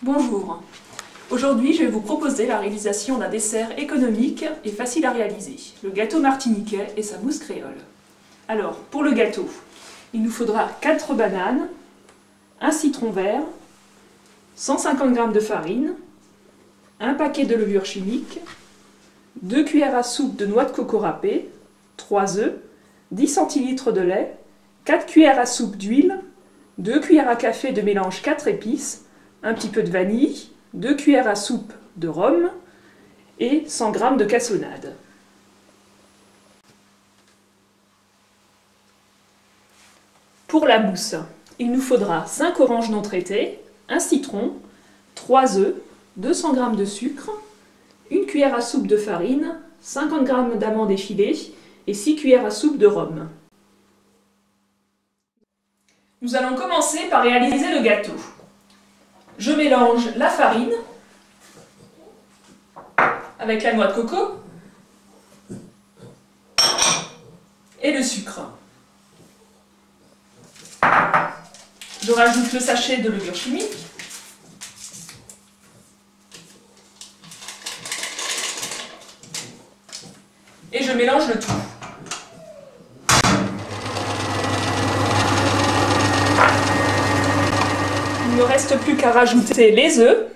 Bonjour. Aujourd'hui, je vais vous proposer la réalisation d'un dessert économique et facile à réaliser, le gâteau martiniquais et sa mousse créole. Alors, pour le gâteau, il nous faudra 4 bananes, un citron vert, 150 g de farine, un paquet de levure chimique, 2 cuillères à soupe de noix de coco râpée, 3 œufs, 10 centilitres de lait, 4 cuillères à soupe d'huile, 2 cuillères à café de mélange 4 épices, un petit peu de vanille, 2 cuillères à soupe de rhum et 100 g de cassonade. Pour la mousse, il nous faudra 5 oranges non traitées, un citron, 3 œufs, 200 g de sucre, 1 cuillère à soupe de farine, 50 g d'amandes effilées et 6 cuillères à soupe de rhum. Nous allons commencer par réaliser le gâteau. Je mélange la farine avec la noix de coco et le sucre. Je rajoute le sachet de levure chimique. Et je mélange le tout. Il ne reste plus qu'à rajouter les œufs.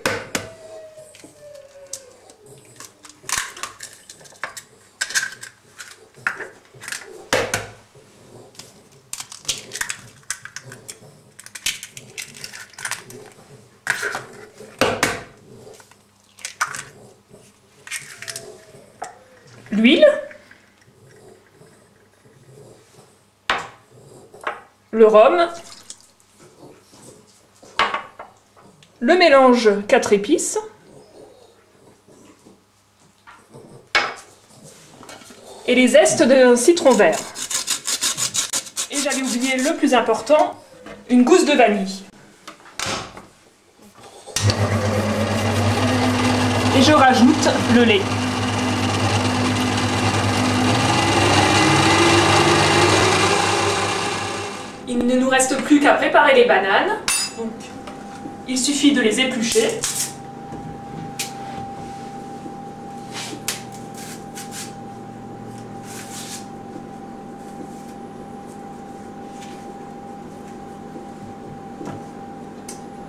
L'huile. Le rhum. Le mélange 4 épices, et les zestes de citron vert. Et j'avais oublié le plus important, une gousse de vanille. Et je rajoute le lait. Il ne nous reste plus qu'à préparer les bananes. Donc, il suffit de les éplucher.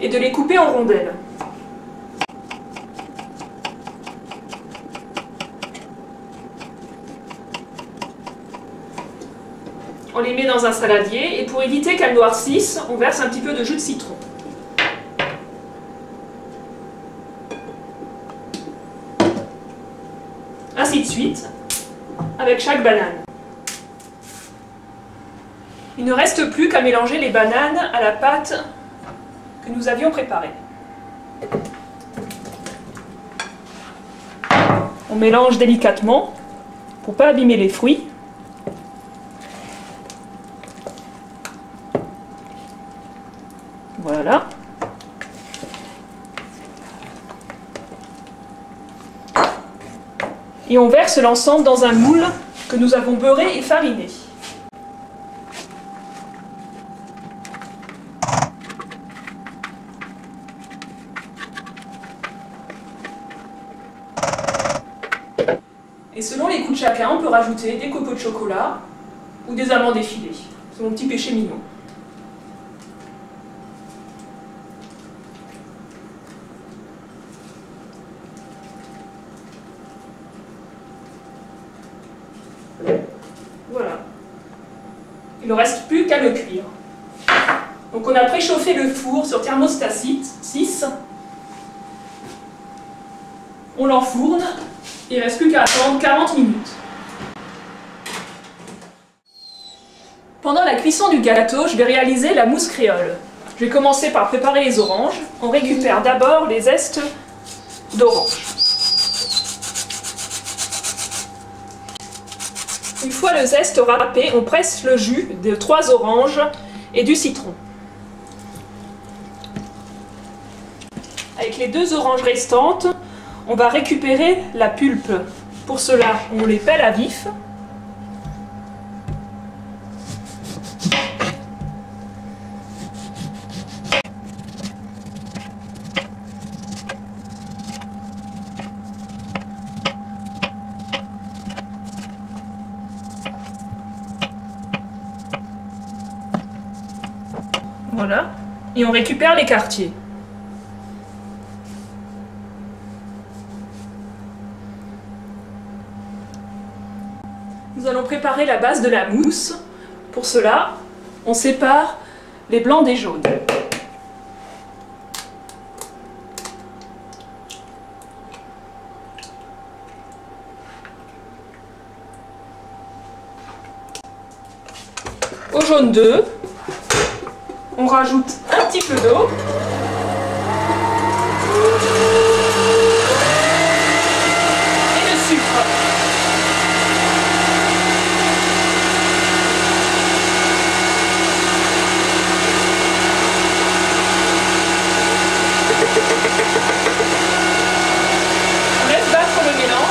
Et de les couper en rondelles. On les met dans un saladier et pour éviter qu'elles noircissent, on verse un petit peu de jus de citron. Ainsi de suite, avec chaque banane. Il ne reste plus qu'à mélanger les bananes à la pâte que nous avions préparée. On mélange délicatement pour ne pas abîmer les fruits. Voilà. Et on verse l'ensemble dans un moule que nous avons beurré et fariné. Et selon les goûts de chacun, on peut rajouter des copeaux de chocolat ou des amandes effilées. C'est mon petit péché mignon. Voilà. Il ne reste plus qu'à le cuire. Donc on a préchauffé le four sur thermostat 6. On l'enfourne. Il ne reste plus qu'à attendre 40 minutes. Pendant la cuisson du gâteau, je vais réaliser la mousse créole. Je vais commencer par préparer les oranges. On récupère d'abord les zestes d'orange. Une fois le zeste râpé, on presse le jus de 3 oranges et du citron. Avec les 2 oranges restantes, on va récupérer la pulpe. Pour cela, on les pèle à vif. Voilà. Et on récupère les quartiers. Nous allons préparer la base de la mousse. Pour cela, on sépare les blancs des jaunes. Au jaune d'œuf, on rajoute un petit peu d'eau. Et le sucre. On laisse battre le mélange.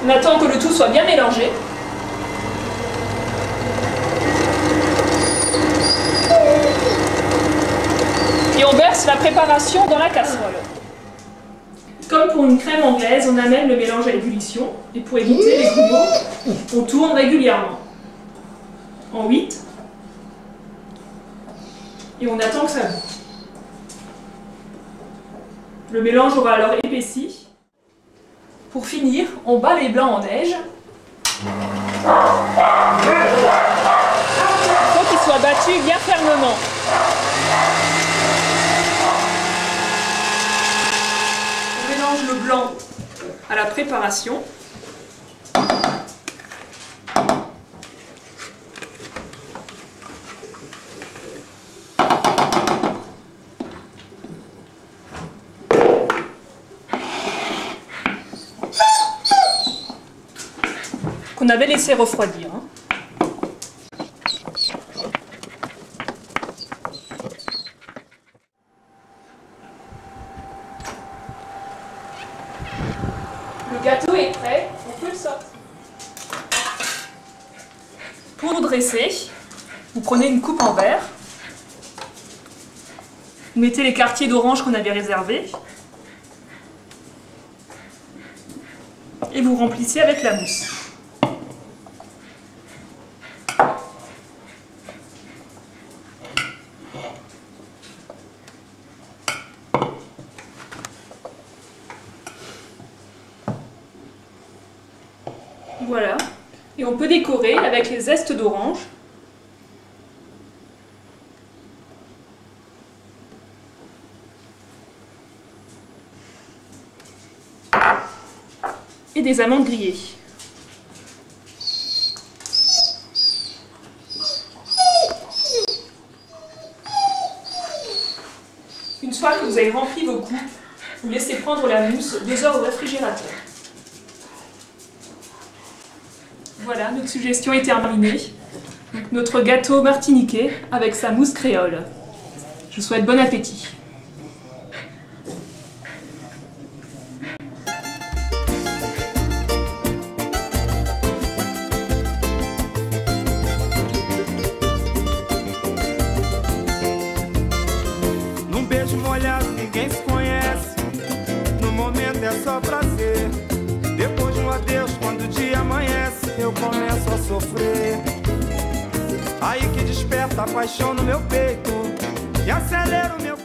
On attend que le tout soit bien mélangé. Et on verse la préparation dans la casserole. Comme pour une crème anglaise, on amène le mélange à l'ébullition. Et pour éviter les grumeaux, on tourne régulièrement. En 8. Et on attend que ça bout. Le mélange aura alors épaissi. Pour finir, on bat les blancs en neige. Il faut qu'ils soient battus bien fermement. On mélange le blanc à la préparation. Qu'on avait laissé refroidir. Le gâteau est prêt, on peut le sortir. Pour dresser, vous prenez une coupe en verre, vous mettez les quartiers d'orange qu'on avait réservés et vous remplissez avec la mousse. Voilà, et on peut décorer avec les zestes d'orange. Et des amandes grillées. Une fois que vous avez rempli vos coupes, vous laissez prendre la mousse 2 heures au réfrigérateur. Voilà, notre suggestion est terminée. Donc, notre gâteau martiniquais avec sa mousse créole. Je vous souhaite bon appétit. Num beijo molhado ninguém se conhece. No momento é só prazer. Depois de um adeus, quando o dia amanhece, eu começo a sofrer. Aí que desperta a paixão no meu peito e acelera o meu